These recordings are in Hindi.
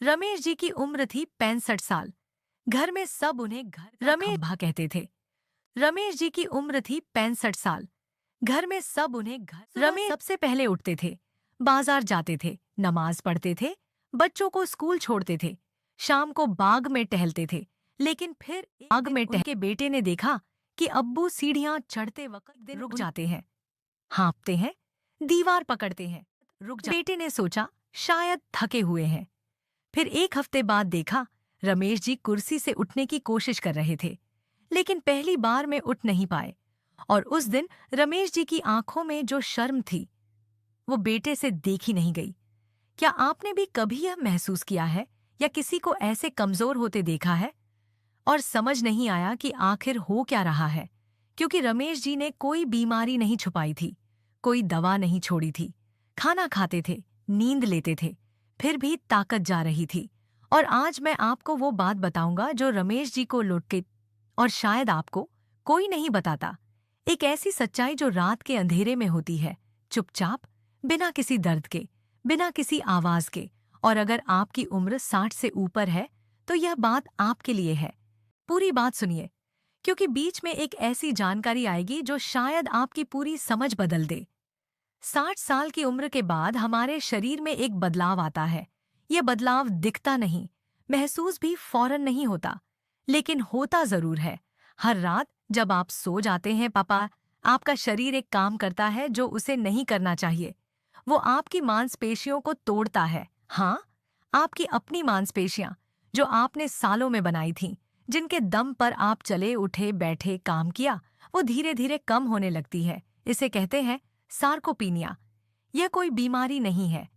रमेश जी की उम्र थी 65 साल। घर में सब उन्हें घर रमेश खंभा कहते थे। रमेश जी की उम्र थी 65 साल। घर में सब उन्हें घर रमेश सबसे पहले उठते थे, बाजार जाते थे, नमाज पढ़ते थे, बच्चों को स्कूल छोड़ते थे, शाम को बाग में टहलते थे। लेकिन फिर बाग में उनके बेटे ने देखा कि अब्बू सीढ़ियां चढ़ते वक्त रुक जाते हैं, हाँफते हैं, दीवार पकड़ते हैं। बेटे ने सोचा शायद थके हुए हैं। फिर एक हफ्ते बाद देखा रमेश जी कुर्सी से उठने की कोशिश कर रहे थे, लेकिन पहली बार में उठ नहीं पाए। और उस दिन रमेश जी की आंखों में जो शर्म थी वो बेटे से देखी नहीं गई। क्या आपने भी कभी यह महसूस किया है या किसी को ऐसे कमजोर होते देखा है और समझ नहीं आया कि आखिर हो क्या रहा है? क्योंकि रमेश जी ने कोई बीमारी नहीं छुपाई थी, कोई दवा नहीं छोड़ी थी, खाना खाते थे, नींद लेते थे, फिर भी ताकत जा रही थी। और आज मैं आपको वो बात बताऊंगा जो रमेश जी को लौट के और शायद आपको कोई नहीं बताता। एक ऐसी सच्चाई जो रात के अंधेरे में होती है, चुपचाप, बिना किसी दर्द के, बिना किसी आवाज के। और अगर आपकी उम्र 60 से ऊपर है तो यह बात आपके लिए है। पूरी बात सुनिए, क्योंकि बीच में एक ऐसी जानकारी आएगी जो शायद आपकी पूरी समझ बदल दे। 60 साल की उम्र के बाद हमारे शरीर में एक बदलाव आता है। यह बदलाव दिखता नहीं, महसूस भी फौरन नहीं होता, लेकिन होता जरूर है। हर रात जब आप सो जाते हैं पापा, आपका शरीर एक काम करता है जो उसे नहीं करना चाहिए। वो आपकी मांसपेशियों को तोड़ता है। हाँ, आपकी अपनी मांसपेशियां जो आपने सालों में बनाई थीं, जिनके दम पर आप चले उठे बैठे काम किया, वो धीरे धीरे कम होने लगती है। इसे कहते हैं सार्कोपीनिया। यह कोई बीमारी नहीं है,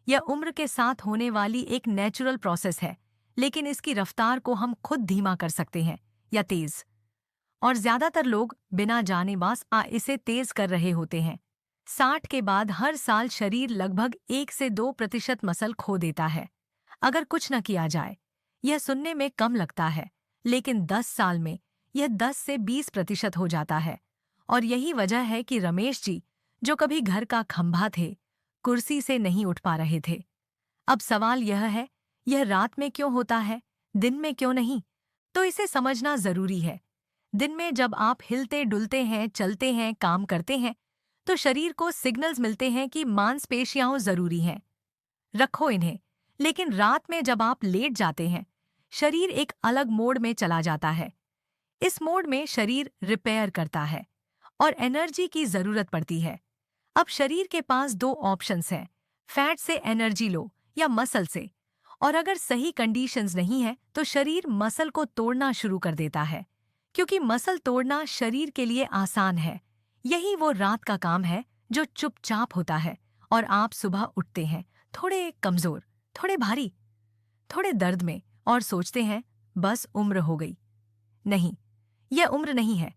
यह उम्र के साथ होने वाली एक नेचुरल प्रोसेस है। लेकिन इसकी रफ्तार को हम खुद धीमा कर सकते हैं या तेज। और ज्यादातर लोग बिना जाने बास इसे तेज कर रहे होते हैं। 60 के बाद हर साल शरीर लगभग 1 से 2% मसल खो देता है अगर कुछ न किया जाए। यह सुनने में कम लगता है, लेकिन 10 साल में यह 10 से 20% हो जाता है। और यही वजह है कि रमेश जी, जो कभी घर का खंभा थे, कुर्सी से नहीं उठ पा रहे थे। अब सवाल यह है, यह रात में क्यों होता है, दिन में क्यों नहीं? तो इसे समझना जरूरी है। दिन में जब आप हिलते डुलते हैं, चलते हैं, काम करते हैं, तो शरीर को सिग्नल्स मिलते हैं कि मांसपेशियां जरूरी हैं, रखो इन्हें। लेकिन रात में जब आप लेट जाते हैं, शरीर एक अलग मोड में चला जाता है। इस मोड में शरीर रिपेयर करता है और एनर्जी की जरूरत पड़ती है। अब शरीर के पास दो ऑप्शंस हैं, फैट से एनर्जी लो या मसल से। और अगर सही कंडीशंस नहीं है तो शरीर मसल को तोड़ना शुरू कर देता है, क्योंकि मसल तोड़ना शरीर के लिए आसान है। यही वो रात का काम है जो चुपचाप होता है और आप सुबह उठते हैं थोड़े कमजोर, थोड़े भारी, थोड़े दर्द में और सोचते हैं बस उम्र हो गई। नहीं, यह उम्र नहीं है,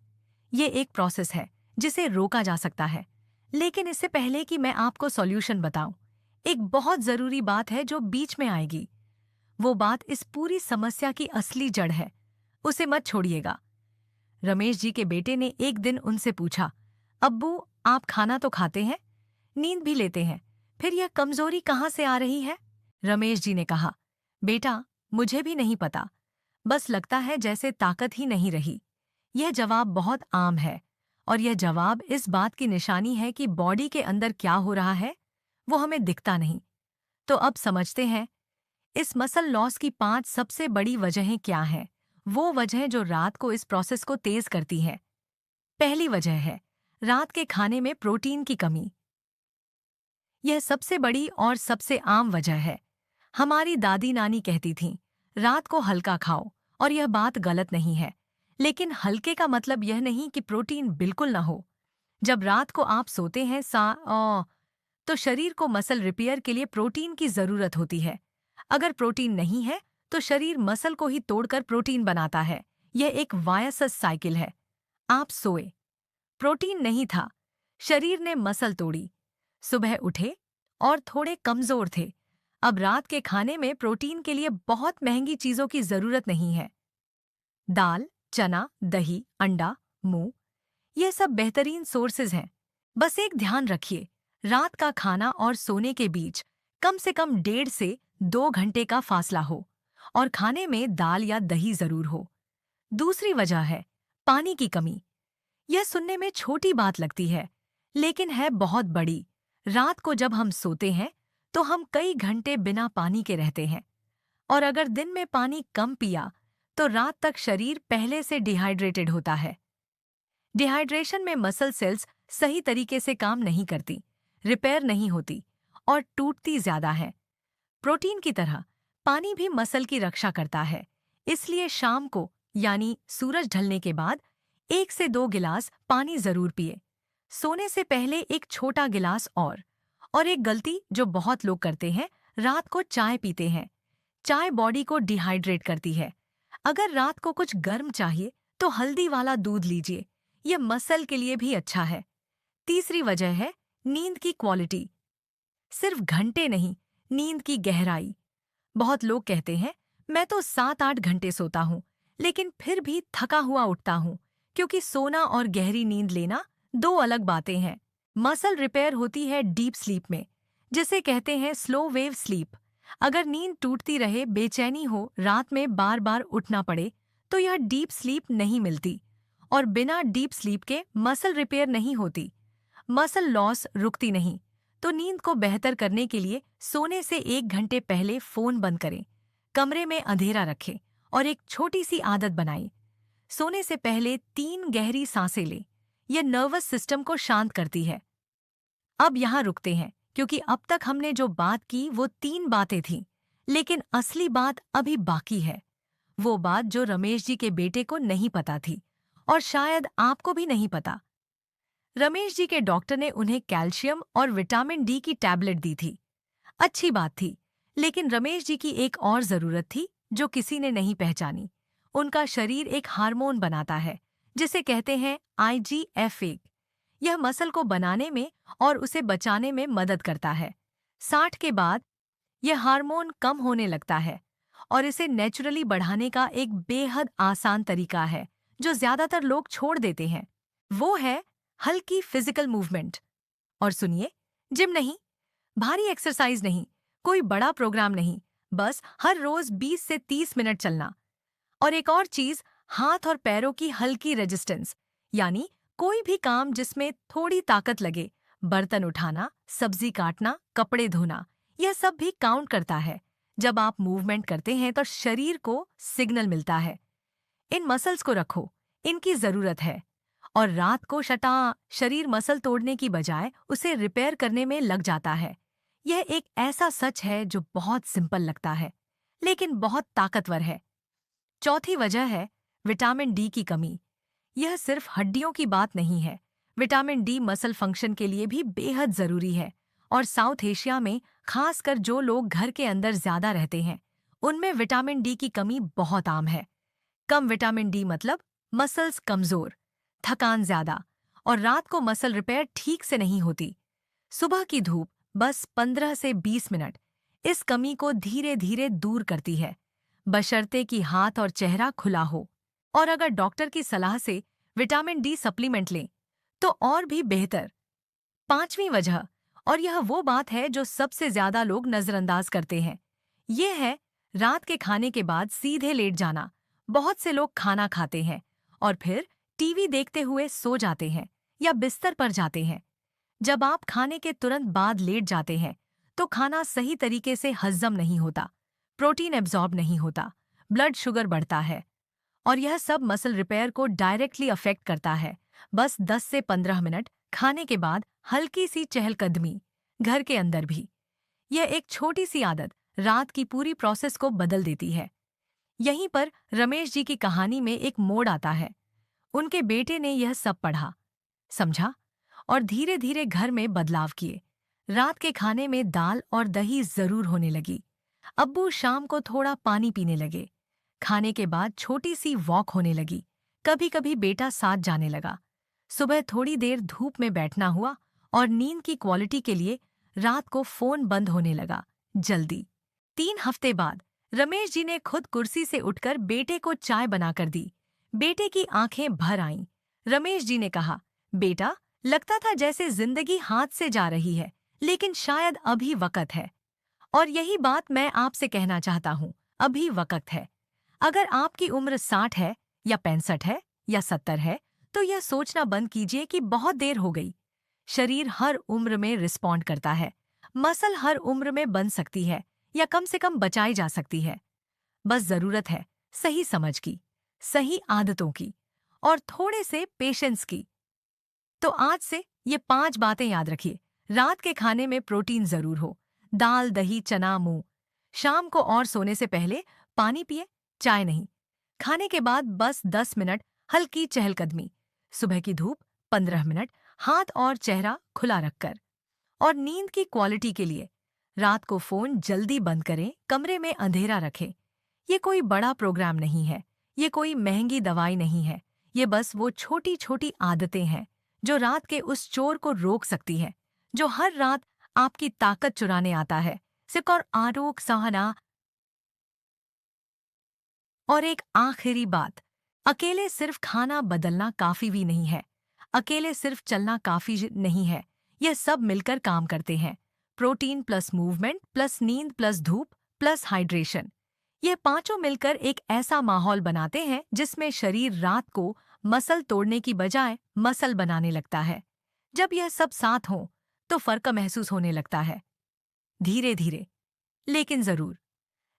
ये एक प्रोसेस है जिसे रोका जा सकता है। लेकिन इससे पहले कि मैं आपको सॉल्यूशन बताऊं, एक बहुत जरूरी बात है जो बीच में आएगी। वो बात इस पूरी समस्या की असली जड़ है, उसे मत छोड़िएगा। रमेश जी के बेटे ने एक दिन उनसे पूछा, अब्बू, आप खाना तो खाते हैं, नींद भी लेते हैं, फिर यह कमजोरी कहाँ से आ रही है? रमेश जी ने कहा, बेटा, मुझे भी नहीं पता, बस लगता है जैसे ताकत ही नहीं रही। यह जवाब बहुत आम है और यह जवाब इस बात की निशानी है कि बॉडी के अंदर क्या हो रहा है वो हमें दिखता नहीं। तो अब समझते हैं इस मसल लॉस की 5 सबसे बड़ी वजहें क्या हैं, वो वजह जो रात को इस प्रोसेस को तेज करती हैं। पहली वजह है रात के खाने में प्रोटीन की कमी। यह सबसे बड़ी और सबसे आम वजह है। हमारी दादी नानी कहती थीं, रात को हल्का खाओ, और यह बात गलत नहीं है। लेकिन हल्के का मतलब यह नहीं कि प्रोटीन बिल्कुल ना हो। जब रात को आप सोते हैं तो शरीर को मसल रिपेयर के लिए प्रोटीन की जरूरत होती है। अगर प्रोटीन नहीं है तो शरीर मसल को ही तोड़कर प्रोटीन बनाता है। यह एक वायसस साइकिल है। आप सोए, प्रोटीन नहीं था, शरीर ने मसल तोड़ी, सुबह उठे और थोड़े कमजोर थे। अब रात के खाने में प्रोटीन के लिए बहुत महंगी चीजों की जरूरत नहीं है। दाल, चना, दही, अंडा, मूंग, ये सब बेहतरीन सोर्सेज हैं। बस एक ध्यान रखिए, रात का खाना और सोने के बीच कम से कम 1.5 से 2 घंटे का फासला हो और खाने में दाल या दही जरूर हो। दूसरी वजह है पानी की कमी। यह सुनने में छोटी बात लगती है, लेकिन है बहुत बड़ी। रात को जब हम सोते हैं तो हम कई घंटे बिना पानी के रहते हैं, और अगर दिन में पानी कम पिया तो रात तक शरीर पहले से डिहाइड्रेटेड होता है। डिहाइड्रेशन में मसल सेल्स सही तरीके से काम नहीं करती, रिपेयर नहीं होती और टूटती ज्यादा है। प्रोटीन की तरह पानी भी मसल की रक्षा करता है, इसलिए शाम को यानी सूरज ढलने के बाद 1 से 2 गिलास पानी जरूर पिए। सोने से पहले एक छोटा गिलास और एक गलती जो बहुत लोग करते हैं, रात को चाय पीते हैं। चाय बॉडी को डिहाइड्रेट करती है। अगर रात को कुछ गर्म चाहिए तो हल्दी वाला दूध लीजिए, यह मसल के लिए भी अच्छा है। तीसरी वजह है नींद की क्वालिटी। सिर्फ घंटे नहीं, नींद की गहराई। बहुत लोग कहते हैं मैं तो 7-8 घंटे सोता हूँ, लेकिन फिर भी थका हुआ उठता हूँ, क्योंकि सोना और गहरी नींद लेना दो अलग बातें हैं। मसल रिपेयर होती है डीप स्लीप में, जिसे कहते हैं स्लो वेव स्लीप। अगर नींद टूटती रहे, बेचैनी हो, रात में बार बार उठना पड़े, तो यह डीप स्लीप नहीं मिलती, और बिना डीप स्लीप के मसल रिपेयर नहीं होती, मसल लॉस रुकती नहीं। तो नींद को बेहतर करने के लिए सोने से 1 घंटे पहले फोन बंद करें, कमरे में अंधेरा रखें और एक छोटी सी आदत बनाएं। सोने से पहले 3 गहरी सांसें लें। यह नर्वस सिस्टम को शांत करती है। अब यहाँ रुकते हैं, क्योंकि अब तक हमने जो बात की वो 3 बातें थीं, लेकिन असली बात अभी बाकी है। वो बात जो रमेश जी के बेटे को नहीं पता थी, और शायद आपको भी नहीं पता। रमेश जी के डॉक्टर ने उन्हें कैल्शियम और विटामिन डी की टैबलेट दी थी। अच्छी बात थी, लेकिन रमेश जी की एक और जरूरत थी जो किसी ने नहीं पहचानी। उनका शरीर एक हार्मोन बनाता है, जिसे कहते हैं IGF-1। यह मसल को बनाने में और उसे बचाने में मदद करता है। 60 के बाद यह हार्मोन कम होने लगता है, और इसे नेचुरली बढ़ाने का एक बेहद आसान तरीका है जो ज्यादातर लोग छोड़ देते हैं। वो है हल्की फिजिकल मूवमेंट। और सुनिए, जिम नहीं, भारी एक्सरसाइज नहीं, कोई बड़ा प्रोग्राम नहीं, बस हर रोज 20 से 30 मिनट चलना। और एक और चीज, हाथ और पैरों की हल्की रेजिस्टेंस, यानी कोई भी काम जिसमें थोड़ी ताकत लगे, बर्तन उठाना, सब्जी काटना, कपड़े धोना, यह सब भी काउंट करता है। जब आप मूवमेंट करते हैं तो शरीर को सिग्नल मिलता है, इन मसल्स को रखो, इनकी जरूरत है। और रात को शरीर मसल तोड़ने की बजाय उसे रिपेयर करने में लग जाता है। यह एक ऐसा सच है जो बहुत सिंपल लगता है, लेकिन बहुत ताकतवर है। चौथी वजह है विटामिन डी की कमी। यह सिर्फ हड्डियों की बात नहीं है। विटामिन डी मसल फंक्शन के लिए भी बेहद जरूरी है, और साउथ एशिया में खासकर जो लोग घर के अंदर ज्यादा रहते हैं, उनमें विटामिन डी की कमी बहुत आम है। कम विटामिन डी मतलब मसल्स कमजोर, थकान ज्यादा, और रात को मसल रिपेयर ठीक से नहीं होती। सुबह की धूप बस 15 से 20 मिनट इस कमी को धीरे धीरे दूर करती है, बशर्ते कि हाथ और चेहरा खुला हो। और अगर डॉक्टर की सलाह से विटामिन डी सप्लीमेंट लें तो और भी बेहतर। पांचवी वजह, और यह वो बात है जो सबसे ज्यादा लोग नजरअंदाज करते हैं, ये है रात के खाने के बाद सीधे लेट जाना। बहुत से लोग खाना खाते हैं और फिर टीवी देखते हुए सो जाते हैं या बिस्तर पर जाते हैं। जब आप खाने के तुरंत बाद लेट जाते हैं तो खाना सही तरीके से हजम नहीं होता, प्रोटीन एब्जॉर्ब नहीं होता, ब्लड शुगर बढ़ता है, और यह सब मसल रिपेयर को डायरेक्टली अफेक्ट करता है। बस 10 से 15 मिनट खाने के बाद हल्की सी चहलकदमी, घर के अंदर भी। यह एक छोटी सी आदत रात की पूरी प्रोसेस को बदल देती है। यहीं पर रमेश जी की कहानी में एक मोड़ आता है। उनके बेटे ने यह सब पढ़ा, समझा और धीरे धीरे घर में बदलाव किए। रात के खाने में दाल और दही जरूर होने लगी। अब्बू शाम को थोड़ा पानी पीने लगे। खाने के बाद छोटी सी वॉक होने लगी। कभी कभी बेटा साथ जाने लगा। सुबह थोड़ी देर धूप में बैठना हुआ, और नींद की क्वालिटी के लिए रात को फोन बंद होने लगा जल्दी। 3 हफ्ते बाद रमेश जी ने खुद कुर्सी से उठकर बेटे को चाय बनाकर दी। बेटे की आंखें भर आईं। रमेश जी ने कहा, बेटा, लगता था जैसे जिंदगी हाथ से जा रही है, लेकिन शायद अभी वक्त है। और यही बात मैं आपसे कहना चाहता हूँ, अभी वक्त है। अगर आपकी उम्र 60 है या 65 है या 70 है, तो यह सोचना बंद कीजिए कि बहुत देर हो गई। शरीर हर उम्र में रिस्पॉन्ड करता है। मसल हर उम्र में बन सकती है या कम से कम बचाई जा सकती है। बस जरूरत है सही समझ की, सही आदतों की और थोड़े से पेशेंस की। तो आज से ये 5 बातें याद रखिए। रात के खाने में प्रोटीन जरूर हो, दाल, दही, चना, मूंग। शाम को और सोने से पहले पानी पिए, चाय नहीं। खाने के बाद बस 10 मिनट हल्की चहलकदमी। सुबह की धूप 15 मिनट, हाथ और चेहरा खुला रखकर। और नींद की क्वालिटी के लिए रात को फोन जल्दी बंद करें, कमरे में अंधेरा रखें। ये कोई बड़ा प्रोग्राम नहीं है, ये कोई महंगी दवाई नहीं है। ये बस वो छोटी छोटी आदतें हैं जो रात के उस चोर को रोक सकती है जो हर रात आपकी ताकत चुराने आता है। सिक और आरोग सहना। और एक आखिरी बात, अकेले सिर्फ खाना बदलना काफी भी नहीं है। अकेले सिर्फ चलना काफी नहीं है। यह सब मिलकर काम करते हैं। प्रोटीन प्लस मूवमेंट प्लस नींद प्लस धूप प्लस हाइड्रेशन। ये पांचों मिलकर एक ऐसा माहौल बनाते हैं जिसमें शरीर रात को मसल तोड़ने की बजाय मसल बनाने लगता है। जब यह सब साथ हो तो फर्क महसूस होने लगता है, धीरे धीरे लेकिन जरूर।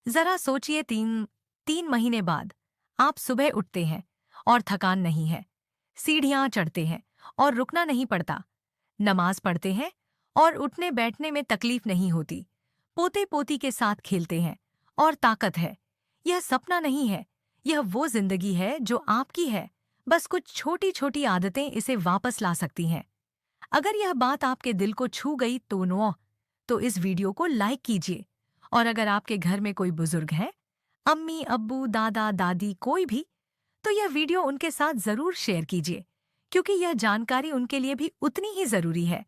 जरा सोचिए, तीन तीन महीने बाद आप सुबह उठते हैं और थकान नहीं है, सीढ़ियां चढ़ते हैं और रुकना नहीं पड़ता, नमाज पढ़ते हैं और उठने बैठने में तकलीफ नहीं होती, पोते पोती के साथ खेलते हैं और ताकत है। यह सपना नहीं है, यह वो जिंदगी है जो आपकी है। बस कुछ छोटी छोटी आदतें इसे वापस ला सकती हैं। अगर यह बात आपके दिल को छू गई तो इस वीडियो को लाइक कीजिए। और अगर आपके घर में कोई बुजुर्ग है, अम्मी, अब्बू, दादा, दादी, कोई भी, तो यह वीडियो उनके साथ जरूर शेयर कीजिए, क्योंकि यह जानकारी उनके लिए भी उतनी ही जरूरी है।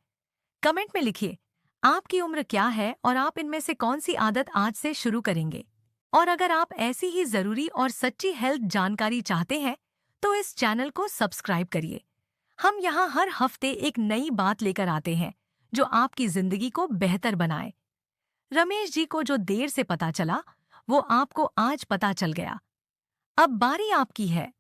कमेंट में लिखिए आपकी उम्र क्या है और आप इनमें से कौन सी आदत आज से शुरू करेंगे। और अगर आप ऐसी ही जरूरी और सच्ची हेल्थ जानकारी चाहते हैं तो इस चैनल को सब्सक्राइब करिए। हम यहाँ हर हफ्ते एक नई बात लेकर आते हैं जो आपकी जिंदगी को बेहतर बनाए। रमेश जी को जो देर से पता चला वो आपको आज पता चल गया। अब बारी आपकी है।